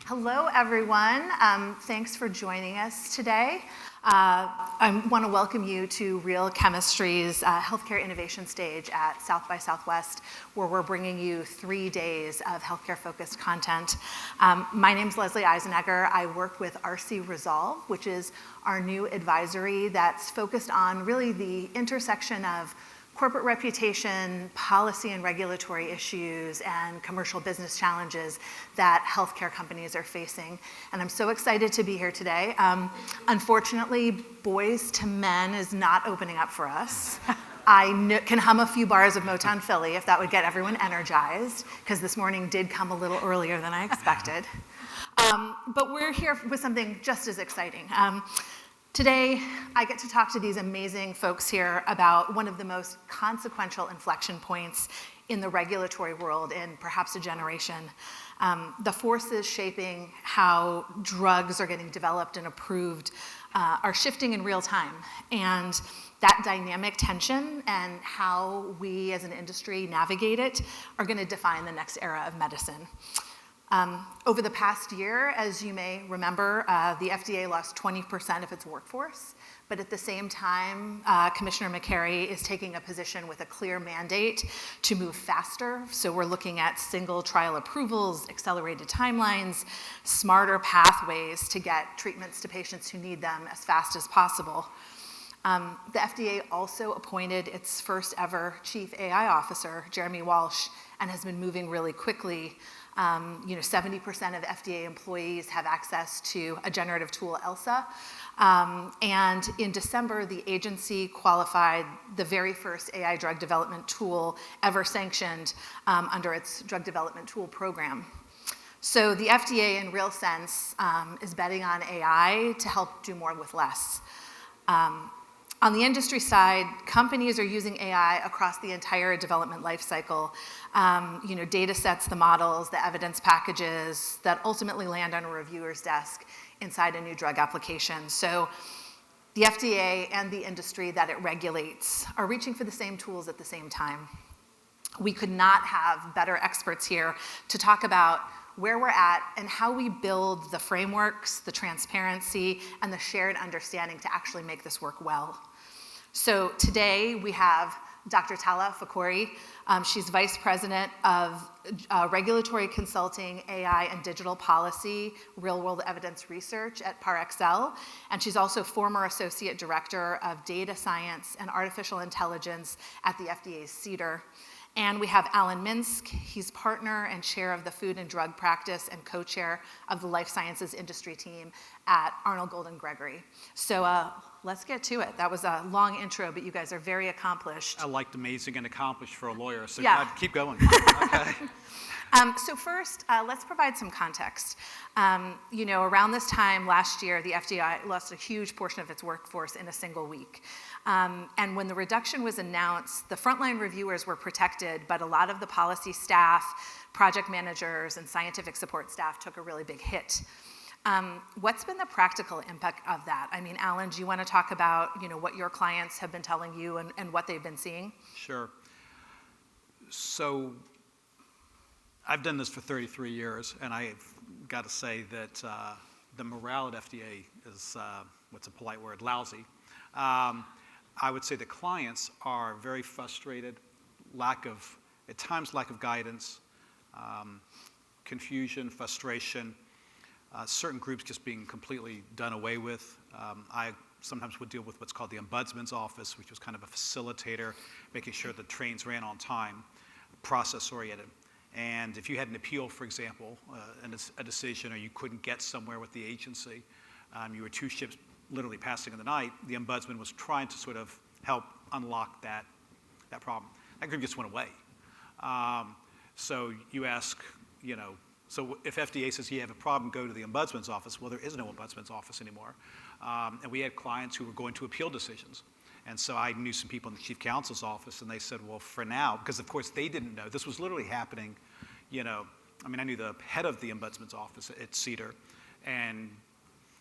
Hello, everyone. Thanks for joining us today. I want to welcome you to Real Chemistry's Healthcare Innovation Stage at South by Southwest, where we're bringing you 3 days of healthcare-focused content. My name's Leslie Isenegger. I work with RC Resolve, which is our new advisory that's focused on really the intersection of corporate reputation, policy and regulatory issues, and commercial business challenges that healthcare companies are facing. And I'm so excited to be here today. Unfortunately, Boys to Men is not opening up for us. I can hum a few bars of Motown Philly if that would get everyone energized, because this morning did come a little earlier than I expected. But we're here with something just as exciting. Today, I get to talk to these amazing folks here about one of the most consequential inflection points in the regulatory world in perhaps a generation. The forces shaping how drugs are getting developed and approved are shifting in real time. And that dynamic tension and how we as an industry navigate it are going to define the next era of medicine. Over the past year, as you may remember, the FDA lost 20% of its workforce, but at the same time, Commissioner McCary is taking a position with a clear mandate to move faster. So we're looking at single trial approvals, accelerated timelines, smarter pathways to get treatments to patients who need them as fast as possible. The FDA also appointed its first ever Chief AI Officer, Jeremy Walsh, and has been moving really quickly. 70% of FDA employees have access to a generative tool, ELSA. And in December, the agency qualified the very first AI drug development tool ever sanctioned under its drug development tool program. So the FDA, in real sense, is betting on AI to help do more with less. On the industry side, companies are using AI across the entire development life cycle. Data sets, the models, the evidence packages that ultimately land on a reviewer's desk inside a new drug application. So the FDA and the industry that it regulates are reaching for the same tools at the same time. We could not have better experts here to talk about where we're at and how we build the frameworks, the transparency, and the shared understanding to actually make this work well. So today we have Dr. Tala Fakhouri. She's Vice President of Regulatory Consulting, AI and Digital Policy, Real-World Evidence Research at Parexel. And she's also former Associate Director of Data Science and Artificial Intelligence at the FDA's CDC. And we have Minsk. He's partner and chair of the Food and Drug Practice and co-chair of the Life Sciences Industry Team at Arnall and Gregory. So let's get to it. That was a long intro, but you guys are very accomplished. I liked amazing and accomplished for a lawyer, so yeah. Keep going. Okay. So first, let's provide some context. Around this time last year, the FDA lost a huge portion of its workforce in a single week. And when the reduction was announced, the frontline reviewers were protected, but a lot of the policy staff, project managers, and scientific support staff took a really big hit. What's been the practical impact of that? I mean, Alan, do you want to talk about what your clients have been telling you and what they've been seeing? Sure. So I've done this for 33 years, and I've got to say that the morale at FDA is, what's a polite word, lousy. I would say the clients are very frustrated, at times lack of guidance, confusion, frustration, certain groups just being completely done away with. I sometimes would deal with what's called the Ombudsman's Office, which was kind of a facilitator, making sure the trains ran on time, process-oriented. And if you had an appeal, for example, a decision, or you couldn't get somewhere with the agency, you were two ships literally passing in the night, the ombudsman was trying to sort of help unlock that problem. That group just went away. So you ask, so if FDA says you have a problem, go to the ombudsman's office. Well, there is no ombudsman's office anymore. And we had clients who were going to appeal decisions. And so I knew some people in the chief counsel's office, and they said, well, for now, because of course they didn't know. This was literally happening, I knew the head of the ombudsman's office at CDC, and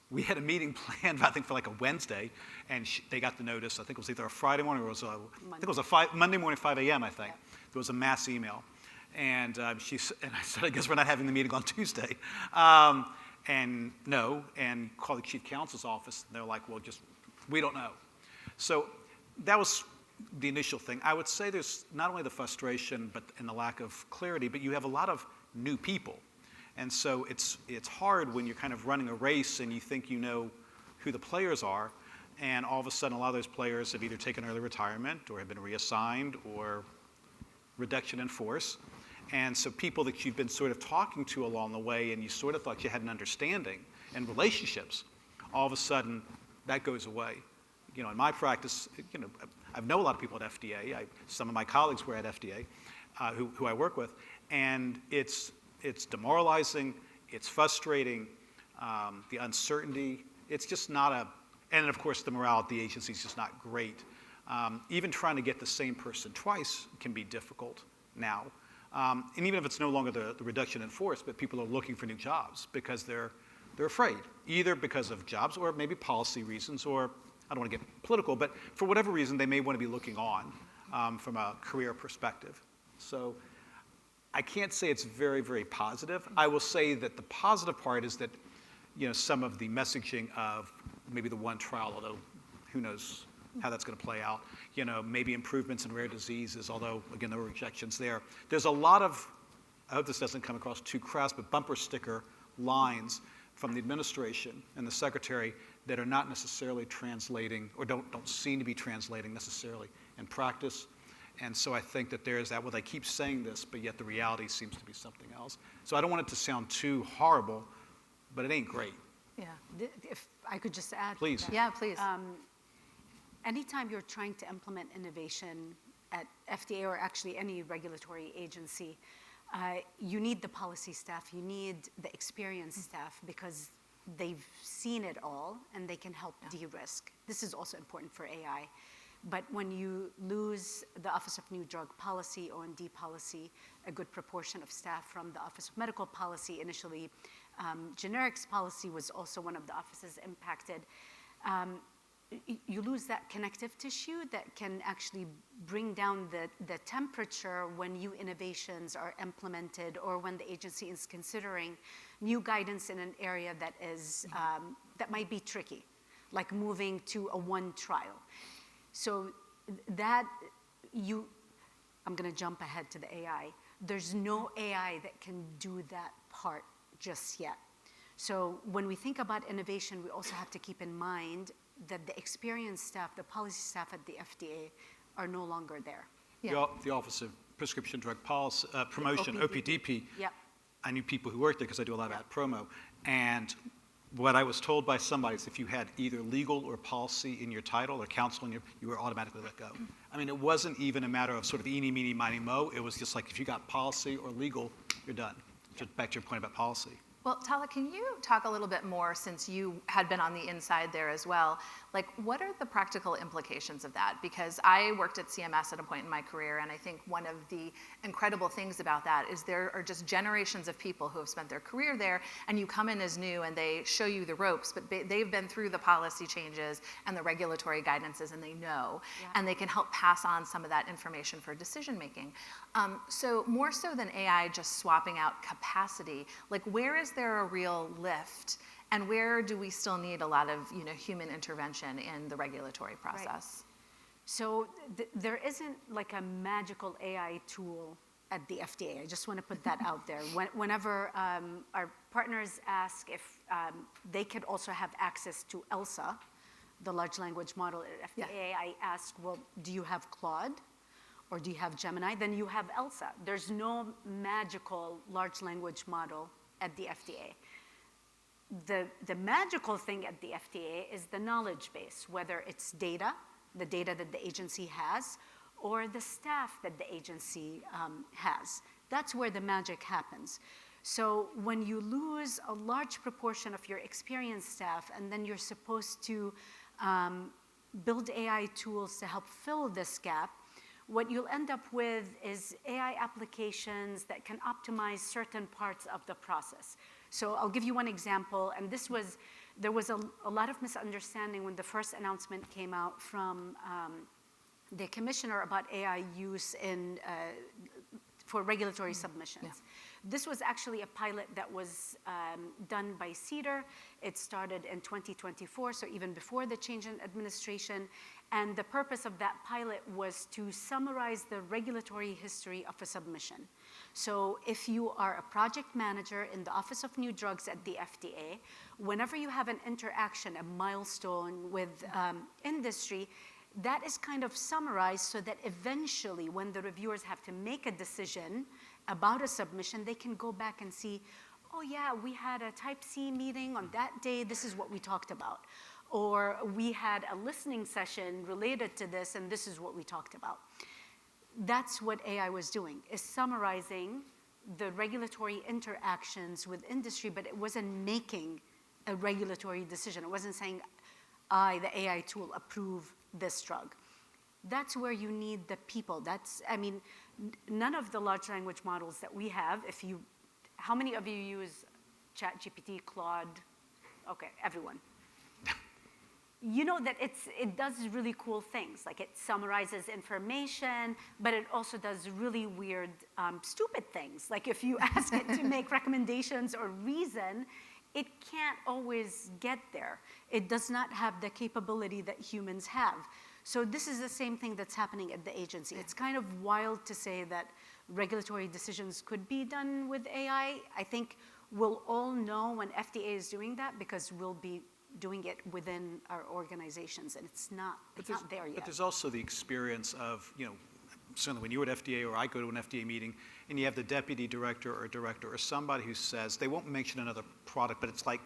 we had a meeting planned, I think, for like a Wednesday, and they got the notice. I think it was either a Friday morning or it was Monday morning, 5 a.m., I think. There was a mass email. And and I said, I guess we're not having the meeting on Tuesday. And no, and called the chief counsel's office, and they're like, well, we don't know. So that was the initial thing. I would say there's not only the frustration and the lack of clarity, but you have a lot of new people. And so it's hard when you're kind of running a race and you think you know who the players are, and all of a sudden a lot of those players have either taken early retirement or have been reassigned or reduction in force. And so people that you've been sort of talking to along the way and you sort of thought you had an understanding and relationships, all of a sudden that goes away. In my practice, I know a lot of people at FDA. Some of my colleagues were at FDA who I work with, and it's demoralizing, it's frustrating, the uncertainty, it's just not and of course the morale at the agency is just not great. Even trying to get the same person twice can be difficult now. And even if it's no longer the reduction in force, but people are looking for new jobs because they're afraid, either because of jobs or maybe policy reasons, or I don't want to get political, but for whatever reason, they may want to be looking on from a career perspective. So I can't say it's very, very positive. I will say that the positive part is that some of the messaging of maybe the one trial, although who knows how that's going to play out, maybe improvements in rare diseases, although, again, there were rejections there. There's a lot of, I hope this doesn't come across too crass, but bumper sticker lines from the administration and the secretary that are not necessarily translating or don't seem to be translating necessarily in practice. And so I think that there's that, well, they keep saying this, but yet the reality seems to be something else. So I don't want it to sound too horrible, but it ain't great. Yeah, if I could just add. Please. Yeah, please. Anytime you're trying to implement innovation at FDA or actually any regulatory agency, you need the policy staff, you need the experienced staff because they've seen it all and they can help de-risk. This is also important for AI. But when you lose the Office of New Drug Policy, O&D policy, a good proportion of staff from the Office of Medical Policy, initially generics policy was also one of the offices impacted. You lose that connective tissue that can actually bring down the temperature when new innovations are implemented or when the agency is considering new guidance in an area that is that might be tricky, like moving to a one trial. So I'm going to jump ahead to the AI. There's no AI that can do that part just yet. So when we think about innovation, we also have to keep in mind that the experienced staff, the policy staff at the FDA are no longer there. Yeah. The Office of Prescription Drug Policy, Promotion, OPDP, Yep. I knew people who worked there because I do a lot of ad promo. And what I was told by somebody is if you had either legal or policy in your title or counsel you were automatically let go. I mean, it wasn't even a matter of sort of eeny, meeny, miny, mo. It was just like if you got policy or legal, you're done. Just back to your point about policy. Well, Tala, can you talk a little bit more, since you had been on the inside there as well, like what are the practical implications of that? Because I worked at CMS at a point in my career, and I think one of the incredible things about that is there are just generations of people who have spent their career there, and you come in as new and they show you the ropes, but they've been through the policy changes and the regulatory guidances, and they know, and they can help pass on some of that information for decision making. So more so than AI just swapping out capacity, like where is there a real lift, and where do we still need a lot of human intervention in the regulatory process? Right. So there isn't like a magical AI tool at the FDA. I just want to put that out there. Whenever our partners ask if they could also have access to ELSA, the large language model at FDA, I ask, well, do you have Claude? Or do you have Gemini? Then you have ELSA. There's no magical large language model at the FDA. The magical thing at the FDA is the knowledge base, whether it's data, the data that the agency has, or the staff that the agency has. That's where the magic happens. So when you lose a large proportion of your experienced staff, and then you're supposed to build AI tools to help fill this gap, what you'll end up with is AI applications that can optimize certain parts of the process. So I'll give you one example, and there was a lot of misunderstanding when the first announcement came out from the commissioner about AI use for regulatory submissions. This was actually a pilot that was done by CDER. It started in 2024, so even before the change in administration. And the purpose of that pilot was to summarize the regulatory history of a submission. So if you are a project manager in the Office of New Drugs at the FDA, whenever you have an interaction, a milestone with industry, that is kind of summarized so that eventually when the reviewers have to make a decision about a submission, they can go back and see, oh yeah, we had a type C meeting on that day, this is what we talked about. Or we had a listening session related to this and this is what we talked about. That's what AI was doing, is summarizing the regulatory interactions with industry, but it wasn't making a regulatory decision. It wasn't saying, I, the AI tool, approve this drug. That's where you need the people. I mean, none of the large language models that we have, how many of you use ChatGPT, Claude? Okay, everyone. You know that it does really cool things, like it summarizes information, but it also does really weird, stupid things. Like if you ask it to make recommendations or reason, it can't always get there. It does not have the capability that humans have. So this is the same thing that's happening at the agency. It's kind of wild to say that regulatory decisions could be done with AI. I think we'll all know when FDA is doing that because we'll be doing it within our organizations, and it's not there yet. But there's also the experience of, certainly when you're at FDA or I go to an FDA meeting and you have the deputy director or director or somebody who says, they won't mention another product, but it's like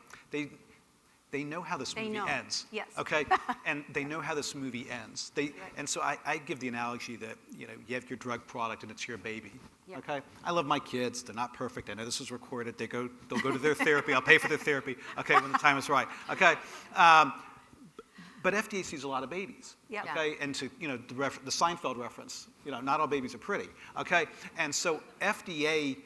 they know how this movie ends. Yes. Okay? And they know how this movie ends. And so I give the analogy that, you have your drug product and it's your baby. Yep. Okay? I love my kids. They're not perfect. I know this is recorded. They'll go to their therapy. I'll pay for their therapy, okay, when the time is right. Okay? But FDA sees a lot of babies. Yep. Okay? And to, the Seinfeld reference, not all babies are pretty. Okay? And so FDA,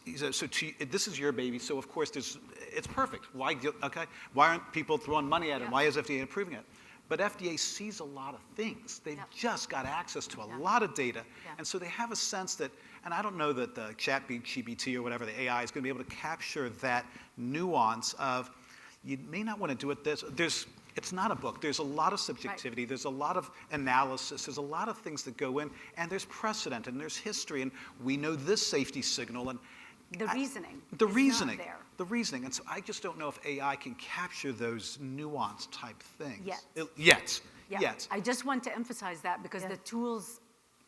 this is your baby, so of course it's perfect. Why aren't people throwing money at it? Why is FDA approving it? But FDA sees a lot of things. They've just got access to a lot of data. And so they have a sense that, and I don't know that the ChatGPT or whatever, the AI is going to be able to capture that nuance of, you may not want to do it this. It's not a book. There's a lot of subjectivity. Right. There's a lot of analysis. There's a lot of things that go in, and there's precedent, and there's history, and we know this safety signal, and the reasoning. The reasoning. And so I just don't know if AI can capture those nuance type things. Yet. I just want to emphasize that because the tools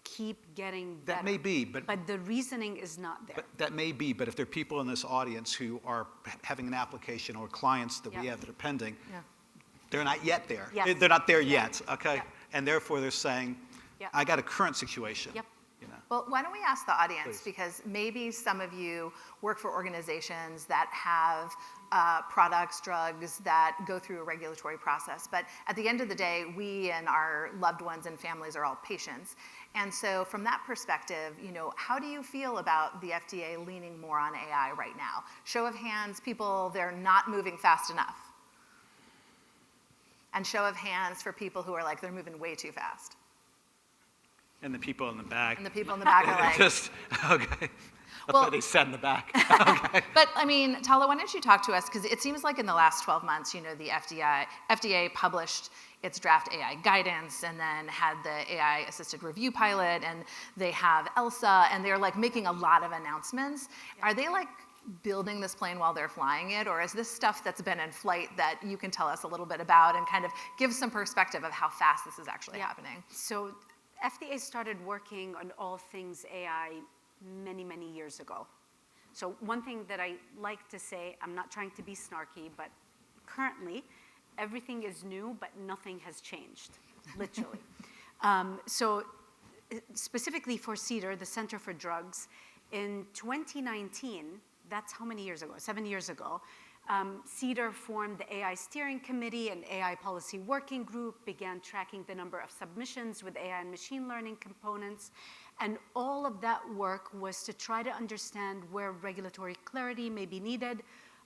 keep getting better. That may be, but the reasoning is not there. That may be, but if there are people in this audience who are having an application or clients that we have that are pending, they're not yet there. Yes. They're not there yet, okay? And therefore they're saying, I got a current situation. Yep. Well, why don't we ask the audience, Please. because maybe some of you work for organizations that have products, drugs that go through a regulatory process. But at the end of the day, we and our loved ones and families are all patients. And so from that perspective, how do you feel about the FDA leaning more on AI right now? Show of hands, people, they're not moving fast enough. And show of hands for people who are like, they're moving way too fast. And the people in the back. And the people in the back are like... Okay. That's what they said in the back. Okay. But, Tala, why don't you talk to us? Because it seems like in the last 12 months, the FDA published its draft AI guidance and then had the AI-assisted review pilot, and they have ELSA, and they're, making a lot of announcements. Yeah. Are they, building this plane while they're flying it, or is this stuff that's been in flight that you can tell us a little bit about and kind of give some perspective of how fast this is actually happening? So FDA started working on all things AI many, many years ago. So one thing that I like to say, I'm not trying to be snarky, but currently everything is new, but nothing has changed, literally. So specifically for CDER, the Center for Drugs, in 2019, that's how many years ago? 7 years ago, CDER formed the AI Steering Committee and AI Policy Working Group, began tracking the number of submissions with AI and machine learning components, and all of that work was to try to understand where regulatory clarity may be needed,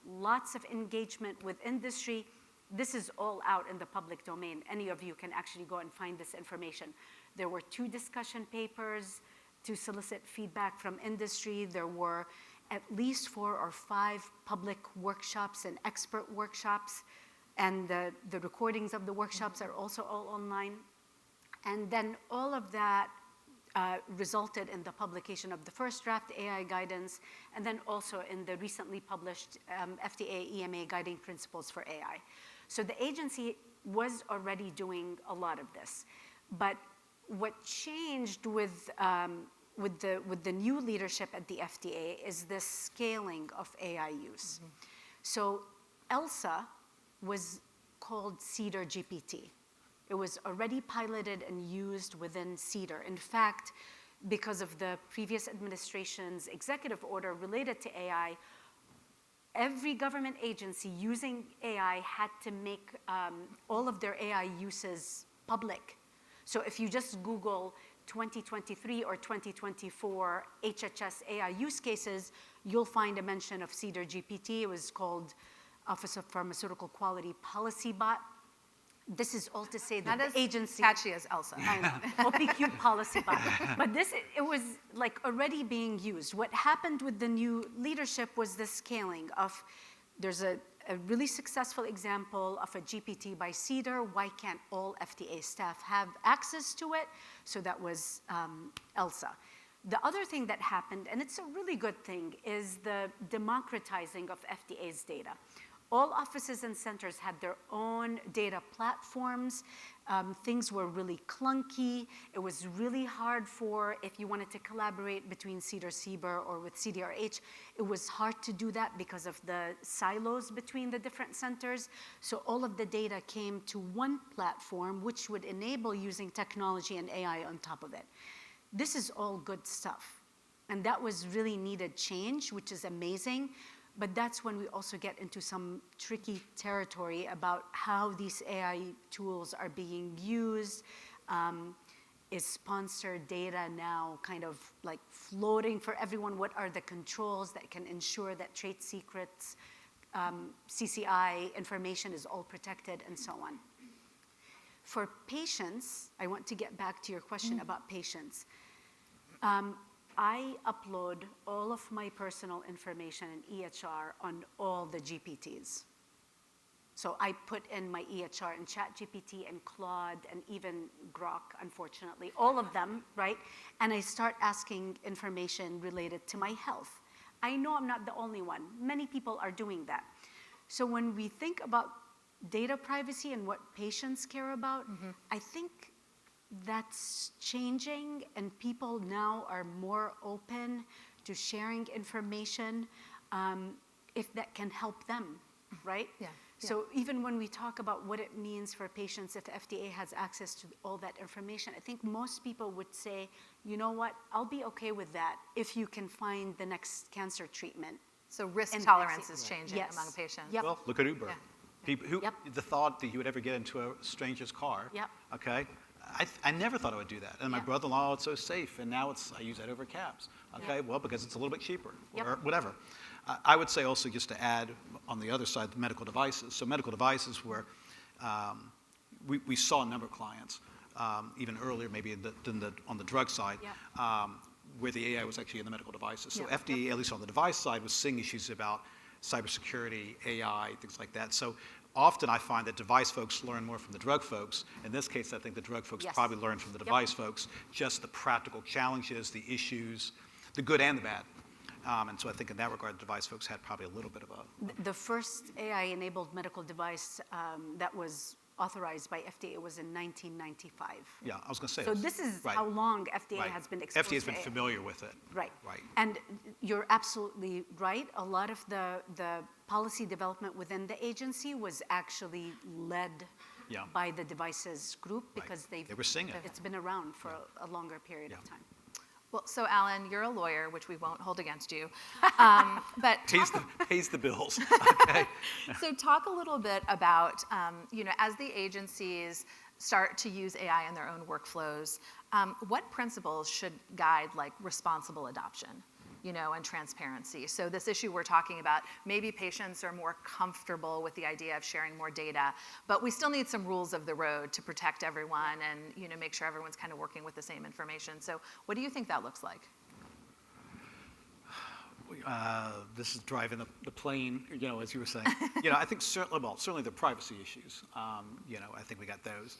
lots of engagement with industry. This is all out in the public domain. Any of you can actually go and find this information. There were 2 discussion papers to solicit feedback from industry. There were at least 4 or 5 public workshops and expert workshops, and the recordings of the workshops are also all online. And then all of that resulted in the publication of the first draft AI guidance, and then also in the recently published FDA EMA guiding principles for AI. So the agency was already doing a lot of this. But what changed with the new leadership at the FDA is the scaling of AI use. So ELSA was called CEDAR GPT. It was already piloted and used within CEDAR. In fact, because of the previous administration's executive order related to AI, every government agency using AI had to make all of their AI uses public. So if you just Google 2023 or 2024 HHS AI use cases, you'll find a mention of CEDAR GPT. It was called Office of Pharmaceutical Quality Policy Bot. This is all to say that the agency... catchy as ELSA. I know, OPQ policy bot. But it was like already being used. What happened with the new leadership was the scaling of, there's a really successful example of a GPT by CEDAR. Why can't all FDA staff have access to it? So that was ELSA. The other thing that happened, and it's a really good thing, is the democratizing of FDA's data. All offices and centers had their own data platforms. Things were really clunky. It was really hard if you wanted to collaborate between CEDAR-CBER or with CDRH, it was hard to do that because of the silos between the different centers. So all of the data came to one platform, which would enable using technology and AI on top of it. This is all good stuff. And that was really needed change, which is amazing. But that's when we also get into some tricky territory about how these AI tools are being used. Is sponsored data now kind of like floating for everyone? What are the controls that can ensure that trade secrets, CCI information is all protected, and so on? For patients, I want to get back to your question about patients. I upload all of my personal information in EHR on all the GPTs. So I put in my EHR in ChatGPT and Claude and even Grok, unfortunately, all of them, right? And I start asking information related to my health. I know I'm not the only one. Many people are doing that. So when we think about data privacy and what patients care about, I think that's changing, and people now are more open to sharing information if that can help them, right? Yeah. So even when we talk about what it means for patients if the FDA has access to all that information, I think most people would say, you know what, I'll be okay with that if you can find the next cancer treatment. So risk tolerance is changing among patients. Yep. Well, look at Uber. Yeah. People the thought that you would ever get into a stranger's car. Yep. Okay. I never thought I would do that. And my brother-in-law, it's so safe. And now I use that over cabs. Okay. Well, because it's a little bit cheaper or whatever. I would say also, just to add on the other side, the medical devices. So medical devices where we saw a number of clients, even earlier maybe on the drug side, where the AI was actually in the medical devices. So FDA, at least on the device side, was seeing issues about cybersecurity, AI, things like that. So often I find that device folks learn more from the drug folks. In this case, I think the drug folks probably learn from the device folks, just the practical challenges, the issues, the good and the bad. And so I think in that regard, the device folks had probably a little bit of a... The first AI-enabled medical device that was authorized by FDA was in 1995. Yeah, I was going to say. So this is how long FDA has been exposed to FDA has been familiar with it. Right. Right. And you're absolutely right. A lot of the policy development within the agency was actually led by the devices group because they were seeing it. It's been around for a longer period of time. Well, so Alan, you're a lawyer, which we won't hold against you, but pays the bills. Okay. So talk a little bit about, as the agencies start to use AI in their own workflows, what principles should guide like responsible adoption? and transparency. So this issue we're talking about, maybe patients are more comfortable with the idea of sharing more data, but we still need some rules of the road to protect everyone and make sure everyone's kind of working with the same information. So what do you think that looks like? This is driving the plane, as you were saying. I think certainly the privacy issues. I think we got those.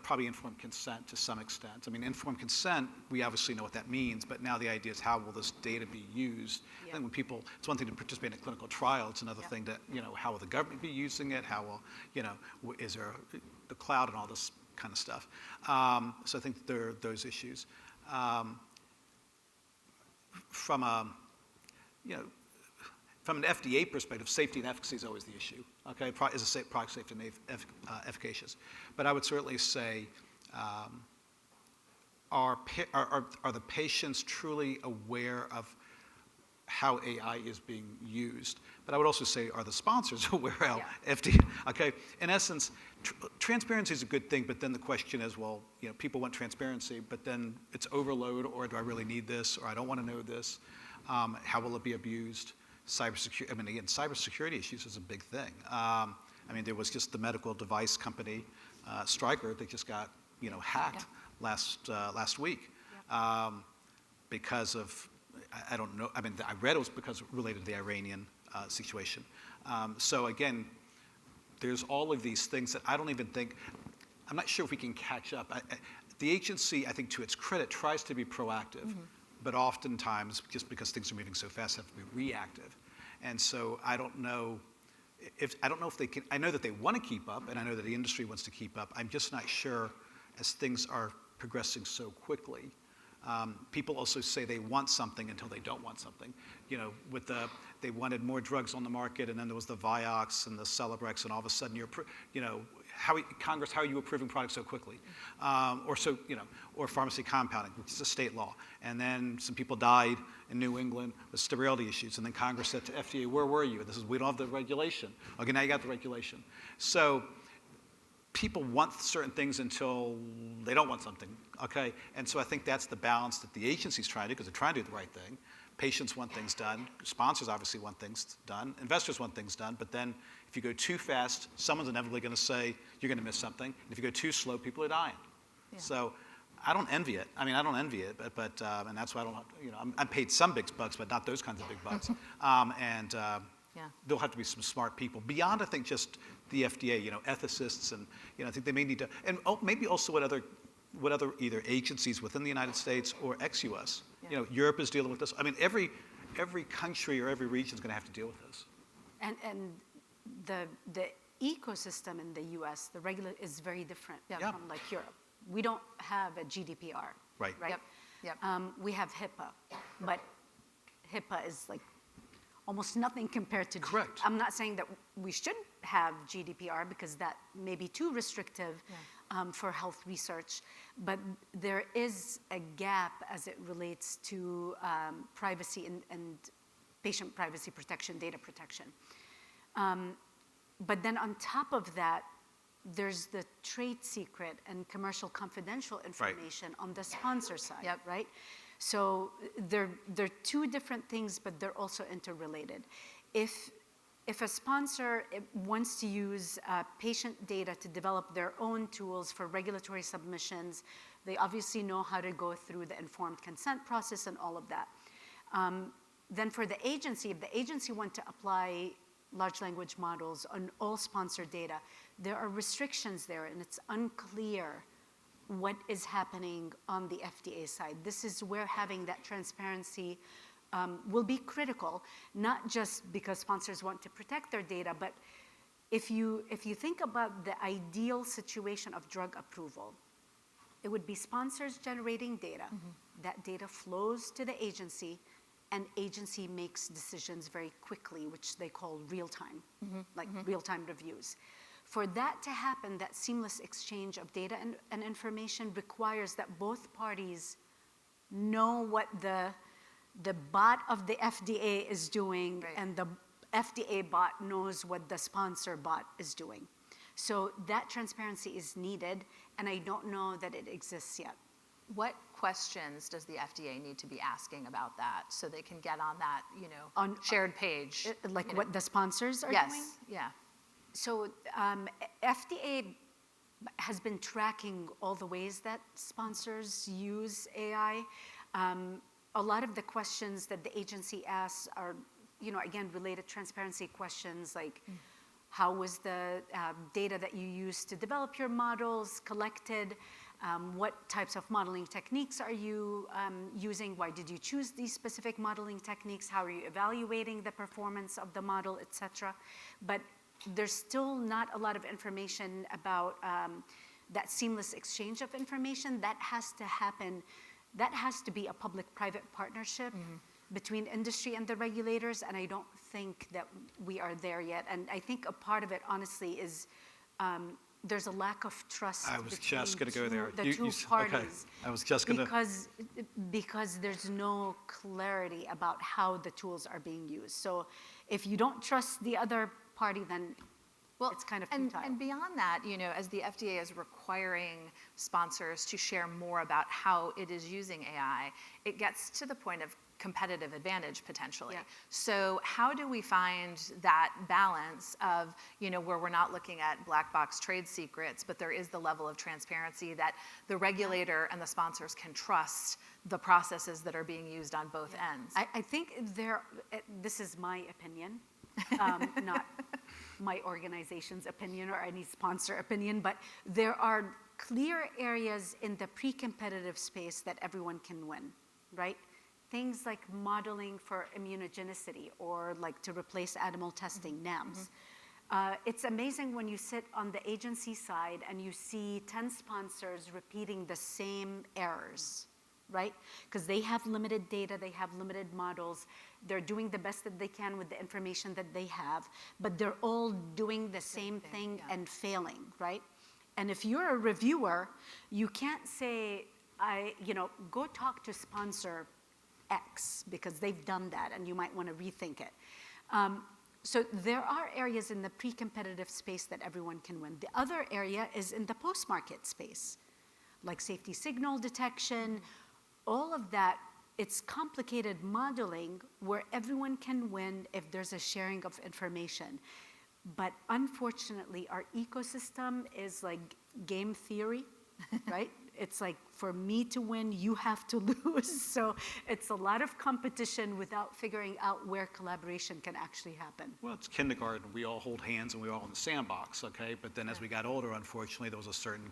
Probably informed consent to some extent. I mean, informed consent, we obviously know what that means, but now the idea is how will this data be used? I think when people, it's one thing to participate in a clinical trial, it's another thing to, how will the government be using it? How will, is there the cloud and all this kind of stuff? So I think there are those issues. From an FDA perspective, safety and efficacy is always the issue. Okay, is a product safe and efficacious? But I would certainly say, are the patients truly aware of how AI is being used? But I would also say, are the sponsors aware how FDA? Okay, in essence, transparency is a good thing, but then the question is, well, people want transparency, but then it's overload, or do I really need this, or I don't want to know this? How will it be abused? Cybersecurity. I mean, again, cybersecurity issues is a big thing. There was just the medical device company, Stryker, that just got hacked last week because of, I don't know. I mean, I read it was because related to the Iranian situation. So again, there's all of these things that I don't even think. I'm not sure if we can catch up. The agency, I think, to its credit, tries to be proactive. But oftentimes, just because things are moving so fast, have to be reactive. And so I don't know if they can. I know that they want to keep up, and I know that the industry wants to keep up. I'm just not sure, as things are progressing so quickly. People also say they want something until they don't want something. They wanted more drugs on the market, and then there was the Vioxx and the Celebrex, and all of a sudden Congress, how are you approving products so quickly? Or pharmacy compounding, which is a state law. And then some people died in New England with sterility issues, and then Congress said to FDA, where were you? And this is, we don't have the regulation. Okay, now you got the regulation. So people want certain things until they don't want something, okay? And so I think that's the balance that the agency's trying to do, because they're trying to do the right thing. Patients want things done. Sponsors obviously want things done. Investors want things done. But then if you go too fast, someone's inevitably going to say you're going to miss something. And if you go too slow, people are dying. Yeah. So I don't envy it. I don't envy it, but and that's why I don't. I'm paid some big bucks, but not those kinds of big bucks. There'll have to be some smart people beyond, I think, just the FDA. Ethicists, and I think they may need to, and maybe also what other either agencies within the United States or ex-US. Yeah. Europe is dealing with this. Every country or every region is going to have to deal with this. And the ecosystem in the US, the regulator is very different from like Europe. We don't have a GDPR. Right. Yep. We have HIPAA, but HIPAA is like almost nothing compared to. Correct. I'm not saying that we should have GDPR because that may be too restrictive for health research, but there is a gap as it relates to privacy and patient privacy protection, data protection. But then on top of that, there's the trade secret and commercial confidential information on the sponsor side, right? So they're two different things, but they're also interrelated. If a sponsor wants to use patient data to develop their own tools for regulatory submissions, they obviously know how to go through the informed consent process and all of that. Then for the agency, if the agency wants to apply large language models on all sponsored data, there are restrictions there, and it's unclear what is happening on the FDA side. This is where having that transparency will be critical, not just because sponsors want to protect their data, but if you think about the ideal situation of drug approval, it would be sponsors generating data. That data flows to the agency, and agency makes decisions very quickly, which they call real-time, like real-time reviews. For that to happen, that seamless exchange of data and information requires that both parties know what the bot of the FDA is doing, and the FDA bot knows what the sponsor bot is doing. So that transparency is needed, and I don't know that it exists yet. What questions does the FDA need to be asking about that so they can get on that, shared page? Like what the sponsors are yes, doing? yeah. So FDA has been tracking all the ways that sponsors use AI. A lot of the questions that the agency asks are, again, related transparency questions like, how was the data that you used to develop your models collected? What types of modeling techniques are you using? Why did you choose these specific modeling techniques? How are you evaluating the performance of the model, et cetera? But there's still not a lot of information about that seamless exchange of information. That has to happen. That has to be a public-private partnership between industry and the regulators, and I don't think that we are there yet. And I think a part of it, honestly, is there's a lack of trust I was between just going to go there. the two parties. Okay. I was just going to. Because there's no clarity about how the tools are being used. So if you don't trust the other party, then it's kind of futile. And beyond that, as the FDA is requiring sponsors to share more about how it is using AI, it gets to the point of competitive advantage potentially. Yeah. So how do we find that balance of, where we're not looking at black box trade secrets, but there is the level of transparency that the regulator and the sponsors can trust the processes that are being used on both ends? I think this is my opinion, not my organization's opinion or any sponsor opinion, but there are clear areas in the pre-competitive space that everyone can win, right? Things like modeling for immunogenicity or like to replace animal testing, NAMs. It's amazing when you sit on the agency side and you see 10 sponsors repeating the same errors, right? Because they have limited data, they have limited models, they're doing the best that they can with the information that they have, but they're all doing the same thing and failing, right? And if you're a reviewer, you can't say, go talk to sponsor X because they've done that and you might want to rethink it. So there are areas in the pre-competitive space that everyone can win. The other area is in the post-market space, like safety signal detection, all of that. It's complicated modeling where everyone can win if there's a sharing of information. But unfortunately, our ecosystem is like game theory, right? It's like, for me to win, you have to lose. So it's a lot of competition without figuring out where collaboration can actually happen. Well, it's kindergarten. We all hold hands and we're all in the sandbox, okay? But then as we got older, unfortunately, there was a certain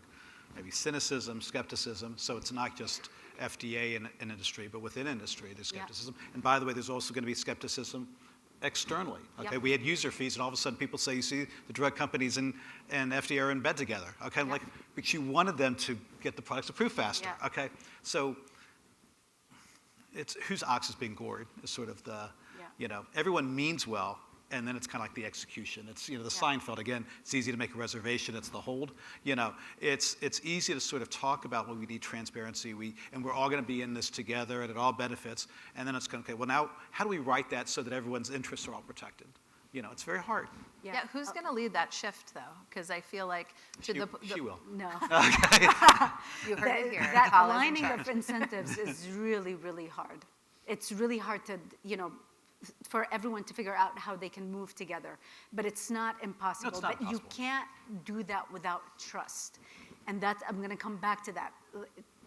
maybe cynicism, skepticism. So it's not just FDA and industry, but within industry, there's skepticism. And by the way, there's also going to be skepticism externally. Okay, we had user fees, and all of a sudden people say, you see, the drug companies and FDA are in bed together. Okay, like, because you wanted them to get the products approved faster. Okay, so it's whose ox is being gored is sort of the, everyone means well, and then it's kind of like the execution. It's, the Seinfeld, again, it's easy to make a reservation, it's the hold. It's easy to sort of talk about when we need transparency, and we're all going to be in this together, and it all benefits, and then it's going to, okay, well now, how do we write that so that everyone's interests are all protected? It's very hard. Yeah, who's going to lead that shift, though? Because I feel like she will. No. Okay. You heard it here. That aligning of incentives is really, really hard. It's really hard to, for everyone to figure out how they can move together. But it's not impossible. No, it's not impossible. You can't do that without trust. And I'm going to come back to that.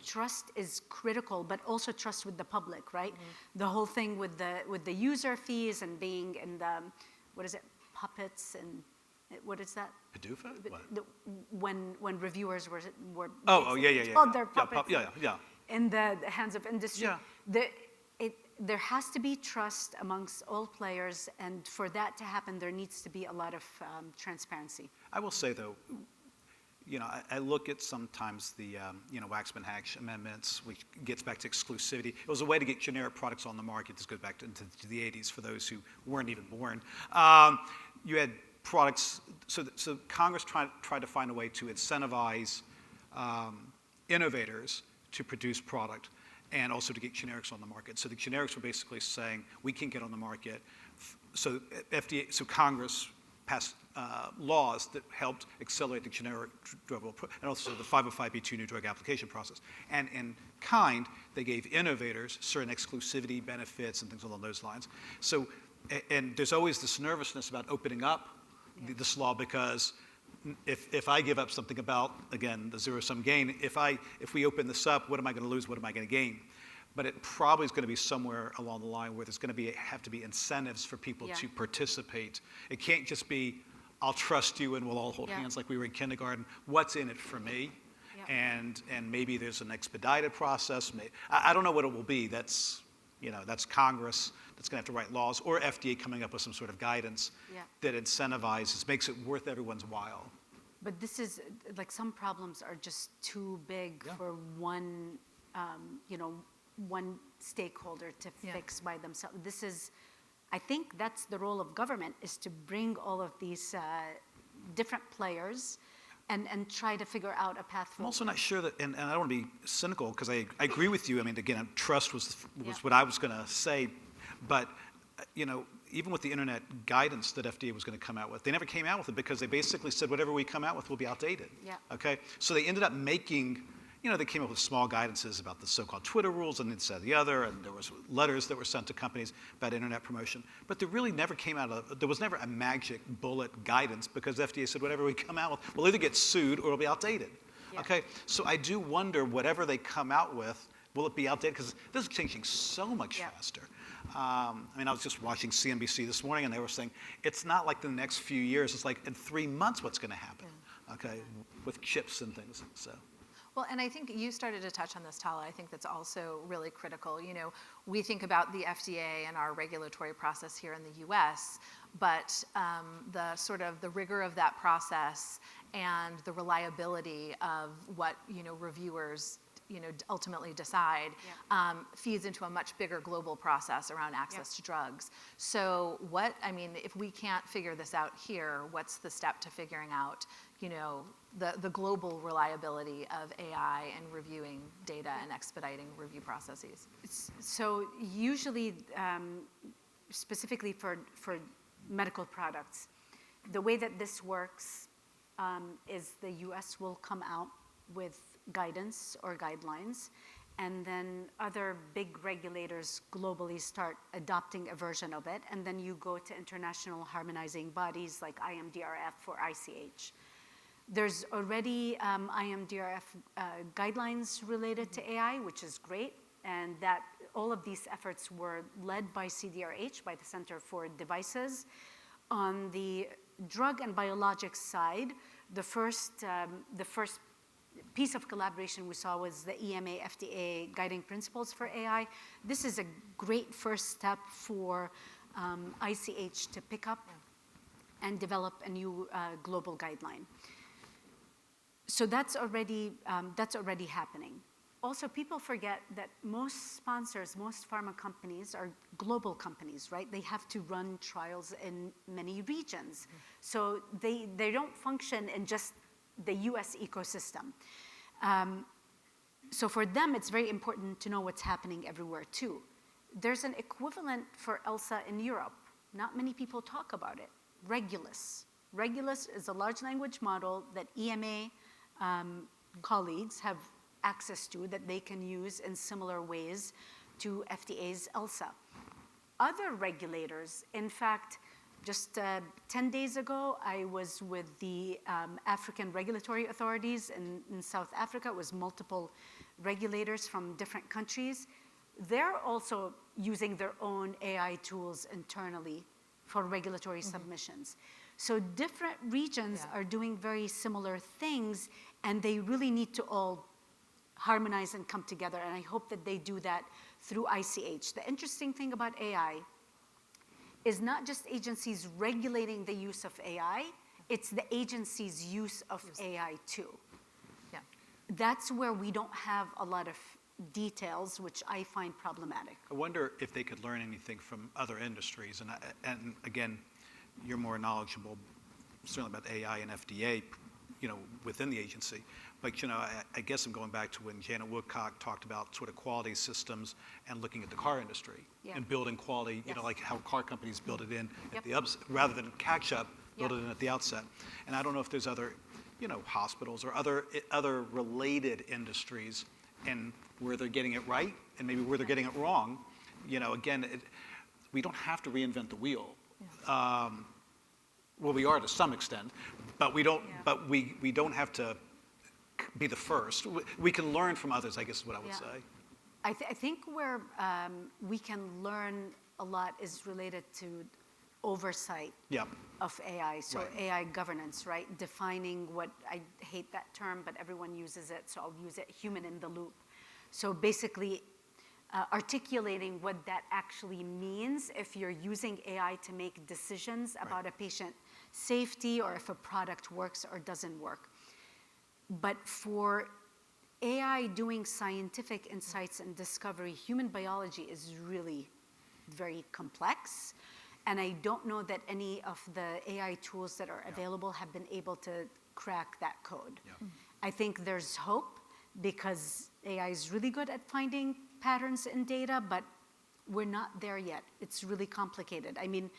Trust is critical, but also trust with the public, right? The whole thing with the user fees and being in the, puppets and what is that? PDUFA? What? When reviewers were their puppets in the hands of industry. There has to be trust amongst all players, and for that to happen, there needs to be a lot of transparency. I will say, though, I look at sometimes the, Waxman-Hatch amendments, which gets back to exclusivity. It was a way to get generic products on the market. This goes back to the 80s for those who weren't even born. You had products, so Congress tried to find a way to incentivize innovators to produce product and also to get generics on the market. So the generics were basically saying, we can get on the market. So Congress passed laws that helped accelerate the generic drug, and also the 505(b)(2) new drug application process. And in kind, they gave innovators certain exclusivity benefits and things along those lines. So, and there's always this nervousness about opening up this law, because if I give up something about, again, the zero-sum gain, if we open this up, what am I going to lose? What am I going to gain? But it probably is going to be somewhere along the line where there's going to have to be incentives for people to participate. It can't just be, I'll trust you and we'll all hold hands like we were in kindergarten. What's in it for me? And maybe there's an expedited process. I don't know what it will be. That's Congress that's going to have to write laws, or FDA coming up with some sort of guidance that incentivizes, makes it worth everyone's while. But this is, like, some problems are just too big for one, one stakeholder to fix by themselves. This is, I think that's the role of government, is to bring all of these different players and try to figure out a path forward. I'm also not sure that, and I don't want to be cynical, because I agree with you. I mean, again, trust was what I was going to say, but even with the internet guidance that FDA was going to come out with, they never came out with it because they basically said whatever we come out with will be outdated. Okay, so they ended up making. They came up with small guidances about the so-called Twitter rules and this, that, the other, and there was letters that were sent to companies about internet promotion. But there really never there was never a magic bullet guidance, because FDA said whatever we come out with, we'll either get sued or it'll be outdated. Okay, so I do wonder, whatever they come out with, will it be outdated? Because this is changing so much faster. I mean, I was just watching CNBC this morning, and they were saying it's not like the next few years. It's like in 3 months what's going to happen. Okay, with chips and things. So. Well, and I think you started to touch on this, Tala. I think that's also really critical. We think about the FDA and our regulatory process here in the U.S., but the rigor of that process and the reliability of what reviewers ultimately decide feeds into a much bigger global process around access to drugs. So if we can't figure this out here, what's the step to figuring out the global reliability of AI and reviewing data and expediting review processes? So usually, specifically for medical products, the way that this works is the US will come out with guidance or guidelines, and then other big regulators globally start adopting a version of it, and then you go to international harmonizing bodies like IMDRF or ICH. There's already IMDRF guidelines related to AI, which is great, and that all of these efforts were led by CDRH, by the Center for Devices. On the drug and biologics side, the first piece of collaboration we saw was the EMA FDA guiding principles for AI. This is a great first step for ICH to pick up and develop a new global guideline. So that's already happening. Also, people forget that most sponsors, most pharma companies are global companies, right? They have to run trials in many regions. So they don't function in just the US ecosystem. So for them, it's very important to know what's happening everywhere too. There's an equivalent for ELSA in Europe. Not many people talk about it. Regulus. Regulus is a large language model that EMA colleagues have access to, that they can use in similar ways to FDA's ELSA. Other regulators, in fact, just 10 days ago, I was with the African regulatory authorities in South Africa. It was multiple regulators from different countries. They're also using their own AI tools internally for regulatory submissions. So different regions are doing very similar things, and they really need to all harmonize and come together, and I hope that they do that through ICH. The interesting thing about AI is not just agencies regulating the use of AI, it's the agency's use of AI too. That's where we don't have a lot of details, which I find problematic. I wonder if they could learn anything from other industries, and again, you're more knowledgeable certainly about AI and FDA, within the agency. But, I guess I'm going back to when Janet Woodcock talked about sort of quality systems and looking at the car industry and building quality, like how car companies build it in at the ups, rather than catch up build it in at the outset. And I don't know if there's other, hospitals or other related industries and where they're getting it right and maybe where they're getting it wrong. Again, we don't have to reinvent the wheel. Yeah. Well, we are to some extent, but we don't. Yeah. But we don't have to be the first. We can learn from others, I guess is what I would say. I think where we can learn a lot is related to oversight of AI. So AI governance, right? Defining what, I hate that term, but everyone uses it, so I'll use it, human in the loop. So basically articulating what that actually means if you're using AI to make decisions about a patient safety or if a product works or doesn't work. But for AI doing scientific insights and discovery, human biology is really very complex. And I don't know that any of the AI tools that are available have been able to crack that code. Yeah. I think there's hope because AI is really good at finding patterns in data, but we're not there yet. It's really complicated. I mean,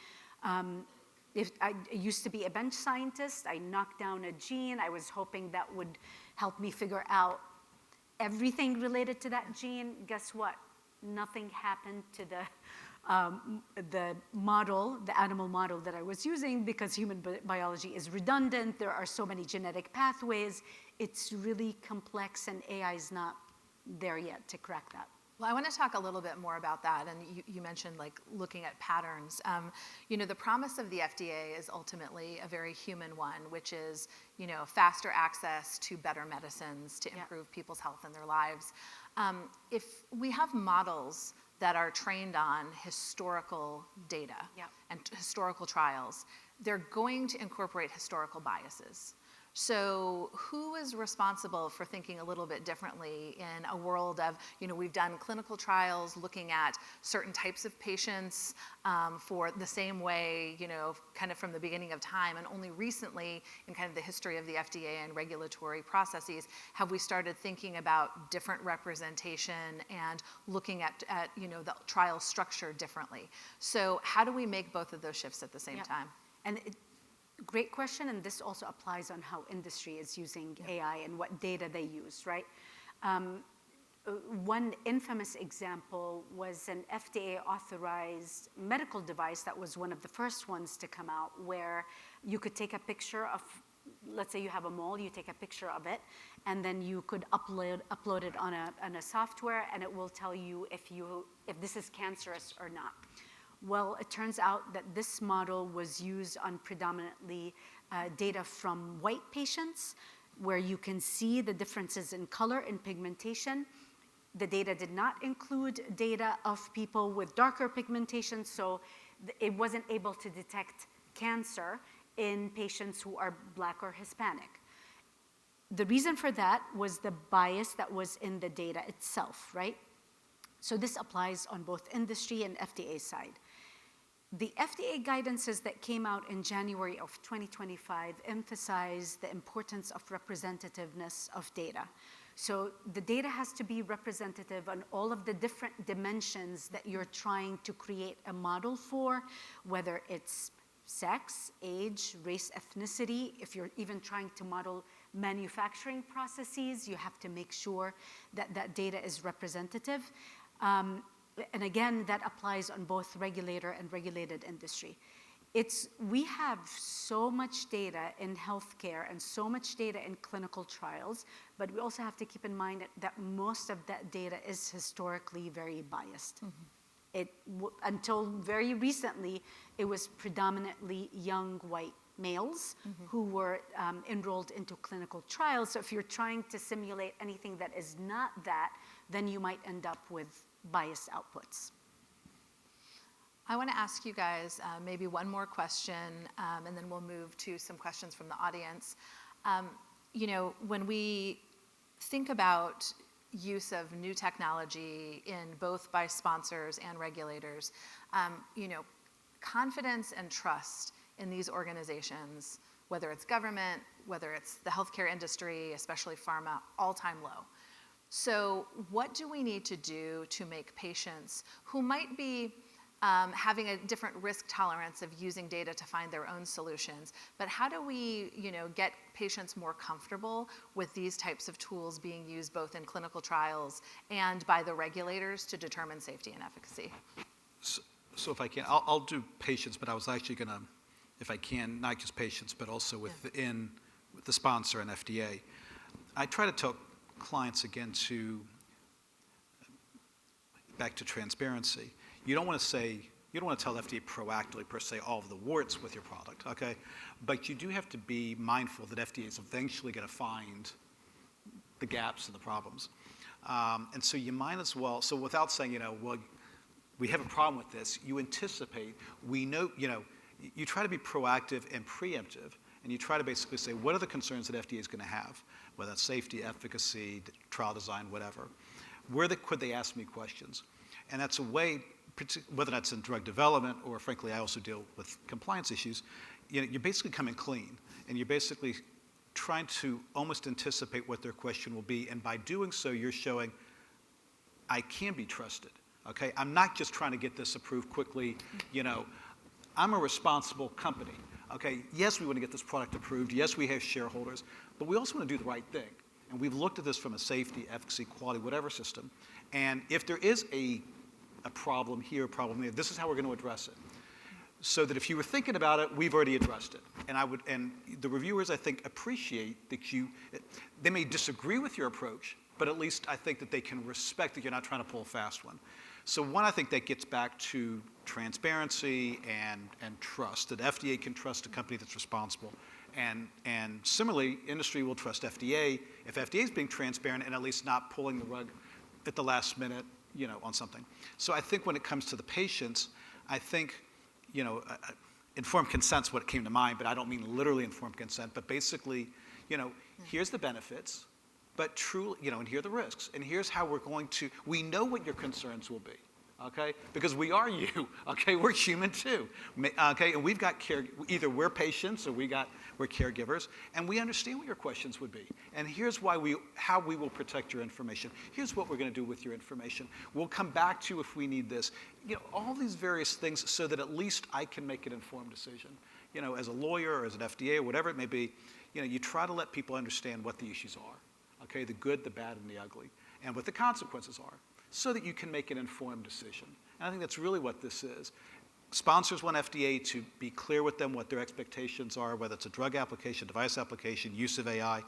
if I used to be a bench scientist, I knocked down a gene. I was hoping that would help me figure out everything related to that gene. Guess what? Nothing happened to the model, the animal model that I was using, because human biology is redundant. There are so many genetic pathways. It's really complex, and AI is not there yet to crack that. Well, I want to talk a little bit more about that, and you mentioned like looking at patterns. The promise of the FDA is ultimately a very human one, which is, faster access to better medicines to improve people's health and their lives. If we have models that are trained on historical data and historical trials, they're going to incorporate historical biases. So who is responsible for thinking a little bit differently in a world of, we've done clinical trials looking at certain types of patients for the same way, kind of from the beginning of time. And only recently in kind of the history of the FDA and regulatory processes have we started thinking about different representation and looking at the trial structure differently. So how do we make both of those shifts at the same time? And great question, and this also applies on how industry is using AI and what data they use, right? One infamous example was an FDA-authorized medical device that was one of the first ones to come out, where you could take a picture of, let's say you have a mole, you take a picture of it, and then you could upload it on a software, and it will tell you if this is cancerous or not. Well, it turns out that this model was used on predominantly data from white patients, where you can see the differences in color and pigmentation. The data did not include data of people with darker pigmentation, so it wasn't able to detect cancer in patients who are Black or Hispanic. The reason for that was the bias that was in the data itself, right? So this applies on both industry and FDA side. The FDA guidances that came out in January of 2025 emphasize the importance of representativeness of data. So the data has to be representative on all of the different dimensions that you're trying to create a model for, whether it's sex, age, race, ethnicity. If you're even trying to model manufacturing processes, you have to make sure that that data is representative. And again, that applies on both regulator and regulated industry. We have so much data in healthcare and so much data in clinical trials, but we also have to keep in mind that most of that data is historically very biased. Until very recently, it was predominantly young white males who were enrolled into clinical trials. So if you're trying to simulate anything that is not that, then you might end up with biased outputs. I want to ask you guys maybe one more question, and then we'll move to some questions from the audience. When we think about use of new technology in both by sponsors and regulators, confidence and trust in these organizations, whether it's government, whether it's the healthcare industry, especially pharma, all-time low. So what do we need to do to make patients who might be having a different risk tolerance of using data to find their own solutions. But how do we, get patients more comfortable with these types of tools being used both in clinical trials and by the regulators to determine safety and efficacy? So if I can, I'll do patients, but I was actually going to, if I can, not just patients, but also with the sponsor and FDA. I try to tell clients again back to transparency. You don't want to tell FDA proactively per se all of the warts with your product, okay? But you do have to be mindful that FDA is eventually going to find the gaps and the problems. And so you might as well, so without saying, well, we have a problem with this, you anticipate, we know, you try to be proactive and preemptive, and you try to basically say, what are the concerns that FDA is going to have, whether that's safety, efficacy, trial design, whatever. Could they ask me questions? And that's a way, whether that's in drug development or frankly, I also deal with compliance issues, you're basically coming clean, and you're basically trying to almost anticipate what their question will be, and by doing so, you're showing, I can be trusted. Okay, I'm not just trying to get this approved quickly. I'm a responsible company. Okay, yes, we want to get this product approved. Yes, we have shareholders, but we also want to do the right thing. And we've looked at this from a safety, efficacy, quality, whatever system. And if there is a problem here, a problem there, this is how we're going to address it. So that if you were thinking about it, we've already addressed it. And the reviewers, I think, appreciate that they may disagree with your approach, but at least I think that they can respect that you're not trying to pull a fast one. So one, I think that gets back to transparency and trust, that FDA can trust a company that's responsible. And similarly, industry will trust FDA if FDA is being transparent and at least not pulling the rug at the last minute, on something. So I think when it comes to the patients, I think, informed consent's what came to mind, but I don't mean literally informed consent, but basically, here's the benefits, but truly, and here are the risks, and here's how we know what your concerns will be, okay? Because we are you, okay? We're human too, okay? And we've got either we're patients or we're caregivers, and we understand what your questions would be. And here's how we will protect your information. Here's what we're going to do with your information. We'll come back to you if we need this. All these various things so that at least I can make an informed decision. As a lawyer or as an FDA or whatever it may be, you try to let people understand what the issues are. Okay, the good, the bad, and the ugly, and what the consequences are, so that you can make an informed decision. And I think that's really what this is. Sponsors want FDA to be clear with them what their expectations are, whether it's a drug application, device application, use of AI.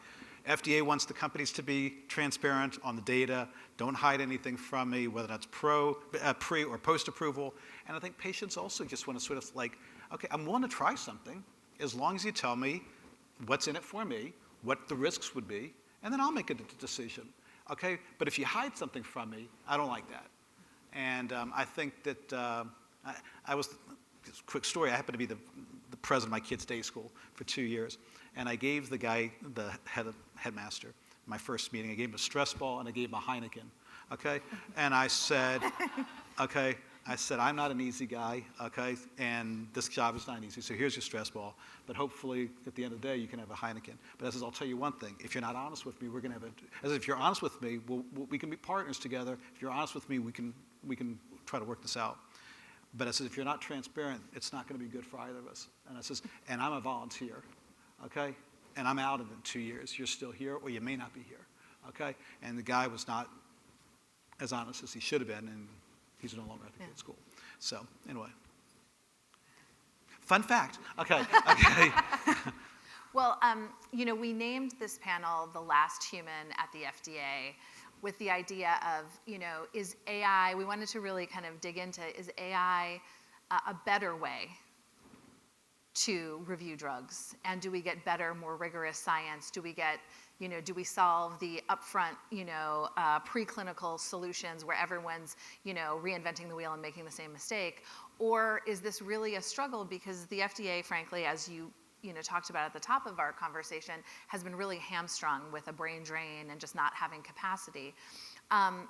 FDA wants the companies to be transparent on the data, don't hide anything from me, whether that's pre or post-approval. And I think patients also just want to sort of okay, I'm willing to try something as long as you tell me what's in it for me, what the risks would be, and then I'll make a decision, okay? But if you hide something from me, I don't like that. And I think that just a quick story, I happened to be the president of my kid's day school for 2 years, and I gave the guy, the headmaster, my first meeting, I gave him a stress ball and I gave him a Heineken, okay? And I said, okay, I'm not an easy guy, okay? And this job is not easy, so here's your stress ball. But hopefully, at the end of the day, you can have a Heineken. But I says, I'll tell you one thing. If you're not honest with me, we're going to have if you're honest with me, we can be partners together. If you're honest with me, we can try to work this out. But I said, if you're not transparent, it's not going to be good for either of us. And I says, and I'm a volunteer, okay? And I'm out in 2 years. You're still here, or you may not be here, okay? And the guy was not as honest as he should have been, and he's no longer at the kid's school. So anyway, fun fact. Okay. Well, we named this panel The Last Human at the FDA with the idea of, is AI, we wanted to really kind of dig into, is AI a better way to review drugs? And do we get better, more rigorous science? Do we get, do we solve the upfront, preclinical solutions where everyone's, reinventing the wheel and making the same mistake? Or is this really a struggle because the FDA, frankly, as you talked about at the top of our conversation, has been really hamstrung with a brain drain and just not having capacity.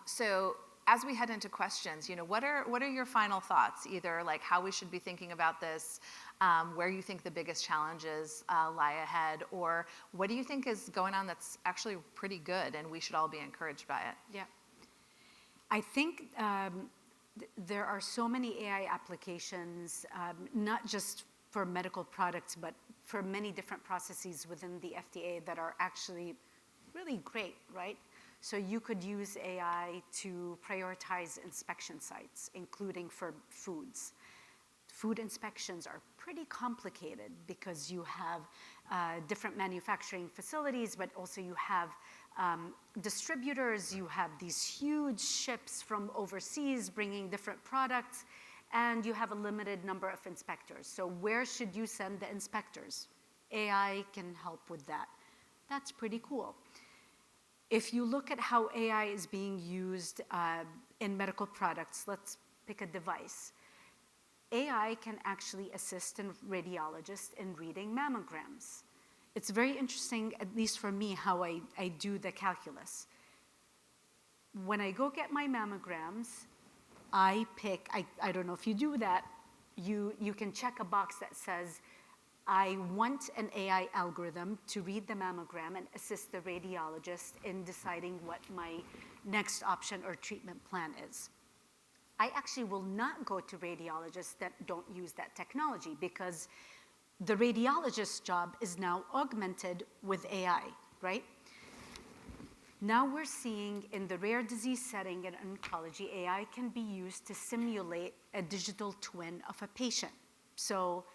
So as we head into questions, what are your final thoughts? Either like how we should be thinking about this, where you think the biggest challenges lie ahead, or what do you think is going on that's actually pretty good and we should all be encouraged by it? Yeah. I think there are so many AI applications, not just for medical products, but for many different processes within the FDA that are actually really great, right? So you could use AI to prioritize inspection sites, including for foods. Food inspections are pretty complicated because you have different manufacturing facilities, but also you have distributors, you have these huge ships from overseas bringing different products, and you have a limited number of inspectors. So where should you send the inspectors? AI can help with that. That's pretty cool. If you look at how AI is being used in medical products, let's pick a device. AI can actually assist in radiologists in reading mammograms. It's very interesting, at least for me, how I do the calculus. When I go get my mammograms, I don't know if you do that, you can check a box that says, I want an AI algorithm to read the mammogram and assist the radiologist in deciding what my next option or treatment plan is. I actually will not go to radiologists that don't use that technology because the radiologist's job is now augmented with AI, right? Now we're seeing in the rare disease setting in oncology, AI can be used to simulate a digital twin of a patient. So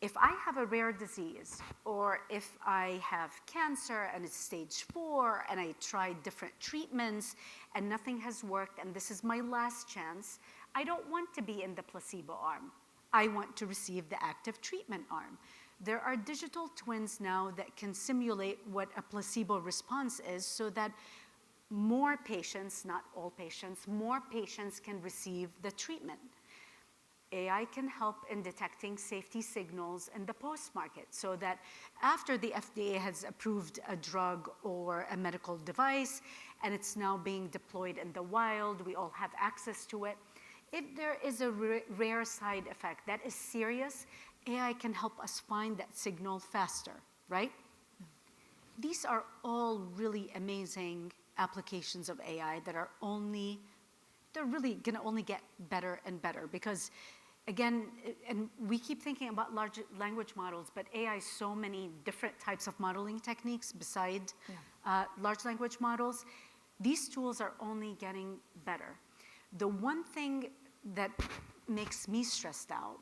if I have a rare disease, or if I have cancer and it's stage 4 and I tried different treatments and nothing has worked and this is my last chance, I don't want to be in the placebo arm. I want to receive the active treatment arm. There are digital twins now that can simulate what a placebo response is so that more patients, not all patients, more patients can receive the treatment. AI can help in detecting safety signals in the post-market so that after the FDA has approved a drug or a medical device and it's now being deployed in the wild, we all have access to it. If there is a rare side effect that is serious, AI can help us find that signal faster, right? These are all really amazing applications of AI that are they're really gonna only get better and better because again, and we keep thinking about large language models, but AI has so many different types of modeling techniques beside large language models. These tools are only getting better. The one thing that makes me stressed out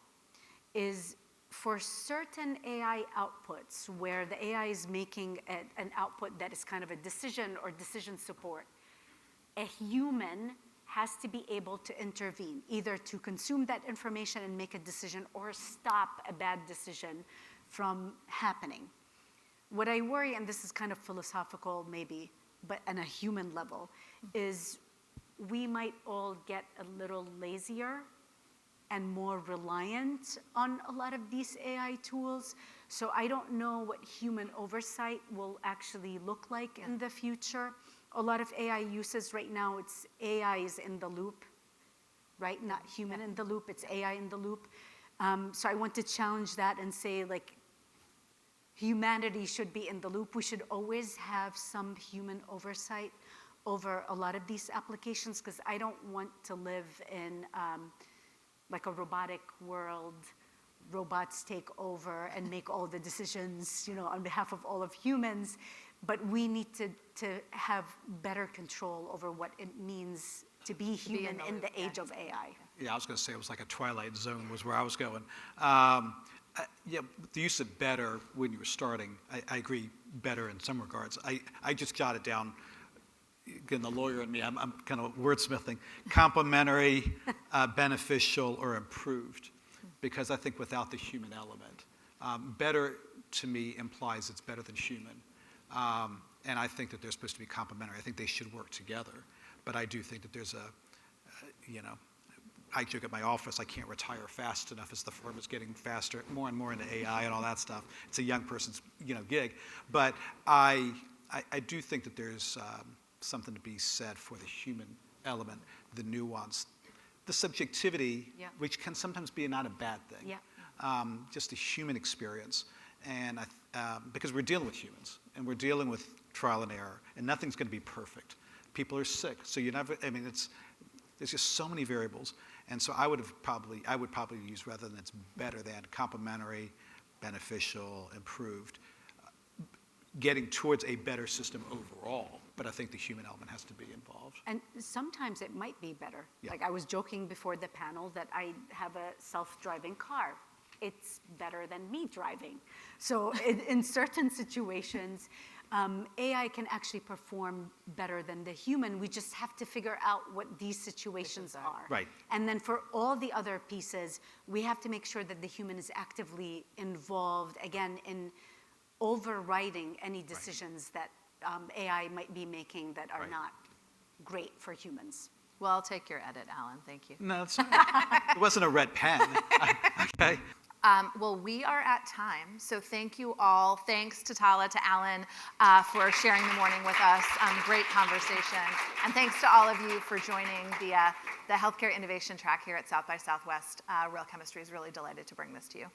is for certain AI outputs where the AI is making an output that is kind of a decision or decision support, a human has to be able to intervene, either to consume that information and make a decision or stop a bad decision from happening. What I worry, and this is kind of philosophical maybe, but on a human level, is we might all get a little lazier and more reliant on a lot of these AI tools. So I don't know what human oversight will actually look like in the future. A lot of AI uses right now, it's AI is in the loop, right? Not human in the loop, it's AI in the loop. So I want to challenge that and say like, humanity should be in the loop. We should always have some human oversight over a lot of these applications because I don't want to live in like a robotic world, robots take over and make all the decisions, you know, on behalf of all of humans. But we need to have better control over what it means to be human in the age of AI. Yeah, I was going to say it was like a twilight zone was where I was going. Yeah, the use of better when you were starting, I agree, better in some regards. I just jotted down, again, the lawyer in me, I'm kind of wordsmithing, complementary, beneficial, or improved, because I think without the human element, better to me implies it's better than human. And I think that they're supposed to be complementary. I think they should work together. But I do think that there's I joke at my office, I can't retire fast enough as the firm is getting faster, more and more into AI and all that stuff. It's a young person's, gig. But I do think that there's something to be said for the human element, the nuance, the subjectivity, which can sometimes be not a bad thing. Yeah. Just a human experience. And because we're dealing with humans, and we're dealing with trial and error, and nothing's going to be perfect. People are sick, so you never, There's just so many variables. And so I would probably use, rather than it's better than, complementary, beneficial, improved, getting towards a better system overall. But I think the human element has to be involved. And sometimes it might be better. Yeah. Like I was joking before the panel that I have a self-driving car. It's better than me driving. So in certain situations, AI can actually perform better than the human. We just have to figure out what these situations are. Right. And then for all the other pieces, we have to make sure that the human is actively involved, again, in overriding any decisions that AI might be making that are not great for humans. Well, I'll take your edit, Alan. Thank you. No, it wasn't a red pen. Okay. Well, we are at time, so thank you all. Thanks to Tala, to Alan, for sharing the morning with us. Great conversation. And thanks to all of you for joining the Healthcare Innovation track here at South by Southwest. Real Chemistry is really delighted to bring this to you.